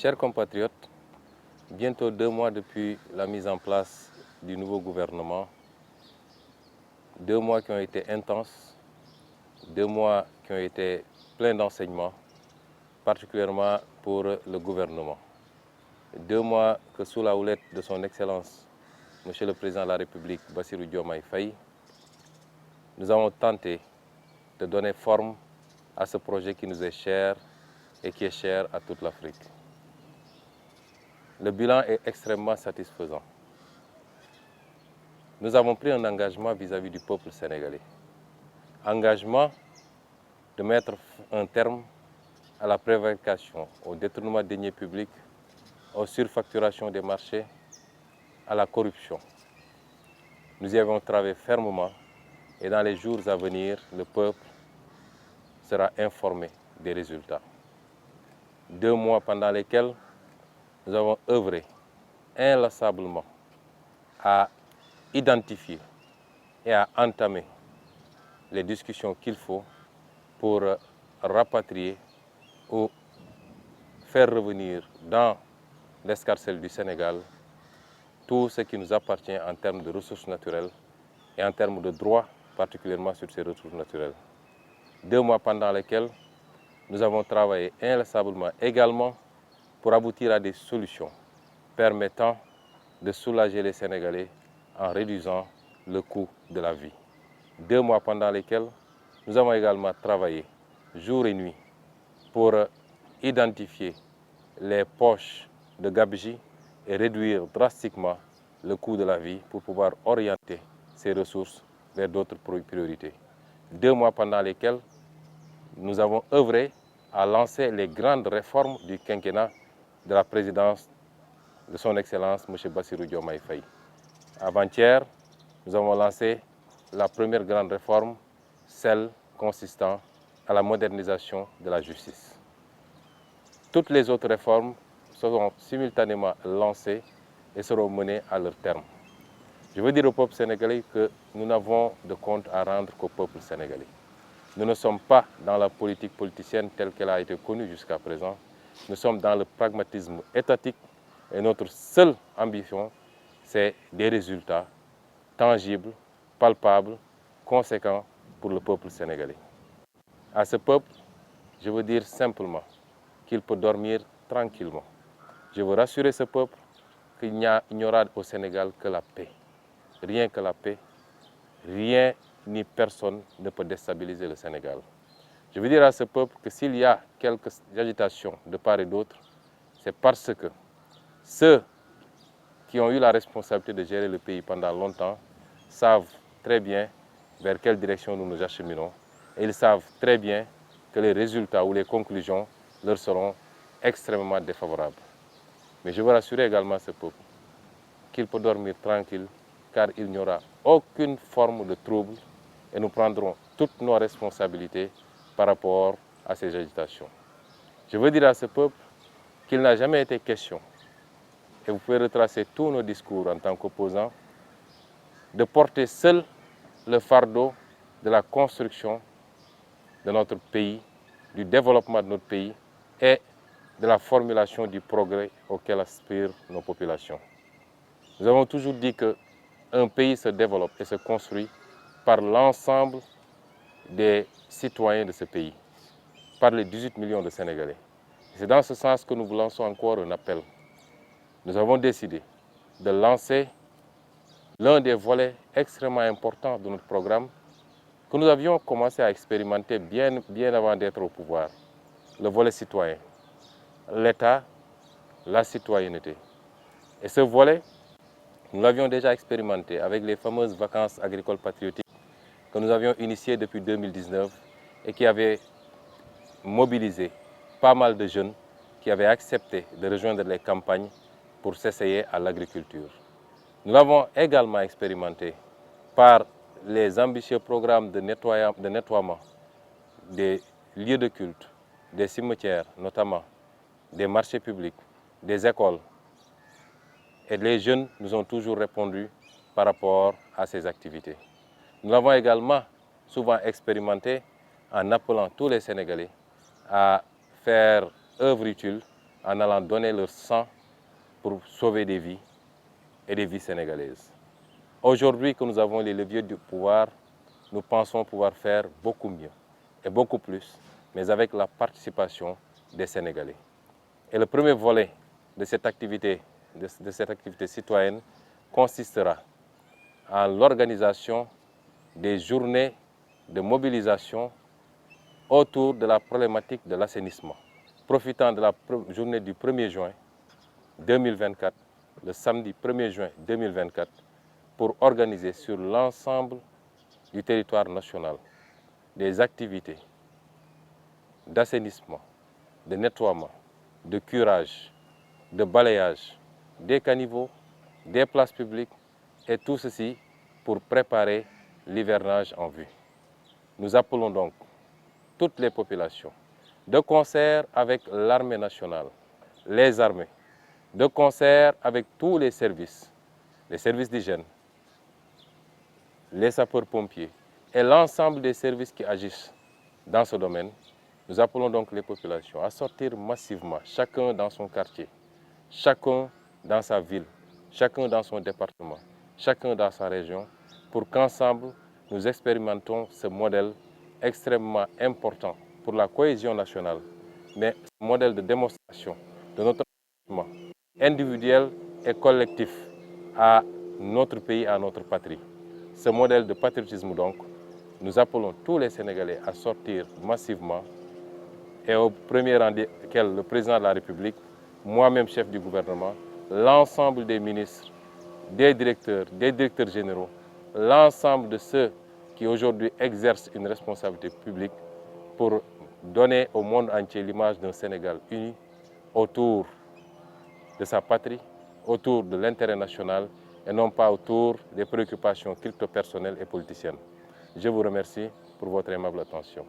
Chers compatriotes, bientôt 2 mois depuis la mise en place du nouveau gouvernement, 2 mois qui ont été intenses, 2 mois qui ont été pleins d'enseignements, particulièrement pour le gouvernement. 2 mois que sous la houlette de son Excellence, Monsieur le Président de la République, Bassirou Diomaye Faye, nous avons tenté de donner forme à ce projet qui nous est cher et qui est cher à toute l'Afrique. Le bilan est extrêmement satisfaisant. Nous avons pris un engagement vis-à-vis du peuple sénégalais. Engagement de mettre un terme à la prévarication, au détournement de deniers publics, aux surfacturations des marchés, à la corruption. Nous y avons travaillé fermement et dans les jours à venir, le peuple sera informé des résultats. 2 mois pendant lesquels nous avons œuvré inlassablement à identifier et à entamer les discussions qu'il faut pour rapatrier ou faire revenir dans l'escarcelle du Sénégal tout ce qui nous appartient en termes de ressources naturelles et en termes de droits, particulièrement sur ces ressources naturelles. 2 mois pendant lesquels nous avons travaillé inlassablement également pour aboutir à des solutions permettant de soulager les Sénégalais en réduisant le coût de la vie. 2 mois pendant lesquels nous avons également travaillé jour et nuit pour identifier les poches de gabegie et réduire drastiquement le coût de la vie pour pouvoir orienter ces ressources vers d'autres priorités. 2 mois pendant lesquels nous avons œuvré à lancer les grandes réformes du quinquennat de la présidence de son Excellence M. Bassirou Diomaye Faye. Avant-hier, nous avons lancé la première grande réforme, celle consistant à la modernisation de la justice. Toutes les autres réformes seront simultanément lancées et seront menées à leur terme. Je veux dire au peuple sénégalais que nous n'avons de compte à rendre qu'au peuple sénégalais. Nous ne sommes pas dans la politique politicienne telle qu'elle a été connue jusqu'à présent. Nous sommes dans le pragmatisme étatique et notre seule ambition, c'est des résultats tangibles, palpables, conséquents pour le peuple sénégalais. À ce peuple, je veux dire simplement qu'il peut dormir tranquillement. Je veux rassurer ce peuple qu'il n'y aura au Sénégal que la paix. Rien que la paix, rien ni personne ne peut déstabiliser le Sénégal. Je veux dire à ce peuple que s'il y a quelques agitations de part et d'autre, c'est parce que ceux qui ont eu la responsabilité de gérer le pays pendant longtemps savent très bien vers quelle direction nous nous acheminons et ils savent très bien que les résultats ou les conclusions leur seront extrêmement défavorables. Mais je veux rassurer également ce peuple qu'il peut dormir tranquille car il n'y aura aucune forme de trouble et nous prendrons toutes nos responsabilités par rapport à ces agitations. Je veux dire à ce peuple qu'il n'a jamais été question, et vous pouvez retracer tous nos discours en tant qu'opposants, de porter seul le fardeau de la construction de notre pays, du développement de notre pays et de la formulation du progrès auquel aspirent nos populations. Nous avons toujours dit qu'un pays se développe et se construit par l'ensemble des citoyens de ce pays, par les 18 millions de Sénégalais. C'est dans ce sens que nous vous lançons encore un appel. Nous avons décidé de lancer l'un des volets extrêmement importants de notre programme que nous avions commencé à expérimenter bien avant d'être au pouvoir, le volet citoyen, l'État, la citoyenneté. Et ce volet, nous l'avions déjà expérimenté avec les fameuses vacances agricoles patriotiques que nous avions initiées depuis 2019 et qui avaient mobilisé pas mal de jeunes qui avaient accepté de rejoindre les campagnes pour s'essayer à l'agriculture. Nous l'avons également expérimenté par les ambitieux programmes de nettoiement des lieux de culte, des cimetières notamment, des marchés publics, des écoles. Et les jeunes nous ont toujours répondu par rapport à ces activités. Nous l'avons également souvent expérimenté en appelant tous les Sénégalais à faire œuvre utile en allant donner leur sang pour sauver des vies et des vies sénégalaises. Aujourd'hui que nous avons les leviers du pouvoir, nous pensons pouvoir faire beaucoup mieux et beaucoup plus, mais avec la participation des Sénégalais. Et le premier volet de cette activité citoyenne consistera en l'organisation des journées de mobilisation autour de la problématique de l'assainissement. Profitant de la journée du 1er juin 2024, le samedi 1er juin 2024, pour organiser sur l'ensemble du territoire national des activités d'assainissement, de nettoiement, de curage, de balayage des caniveaux, des places publiques et tout ceci pour préparer l'hivernage en vue. Nous appelons donc toutes les populations, de concert avec l'armée nationale, les armées, de concert avec tous les services d'hygiène, les sapeurs-pompiers et l'ensemble des services qui agissent dans ce domaine. Nous appelons donc les populations à sortir massivement, chacun dans son quartier, chacun dans sa ville, chacun dans son département, chacun dans sa région, pour qu'ensemble nous expérimentons ce modèle extrêmement important pour la cohésion nationale, mais ce modèle de démonstration de notre engagement individuel et collectif à notre pays, à notre patrie. Ce modèle de patriotisme donc, nous appelons tous les Sénégalais à sortir massivement et au premier rang desquels le président de la République, moi-même chef du gouvernement, l'ensemble des ministres, des directeurs généraux, l'ensemble de ceux qui aujourd'hui exercent une responsabilité publique pour donner au monde entier l'image d'un Sénégal uni autour de sa patrie, autour de l'intérêt national et non pas autour des préoccupations crypto-personnelles et politiciennes. Je vous remercie pour votre aimable attention.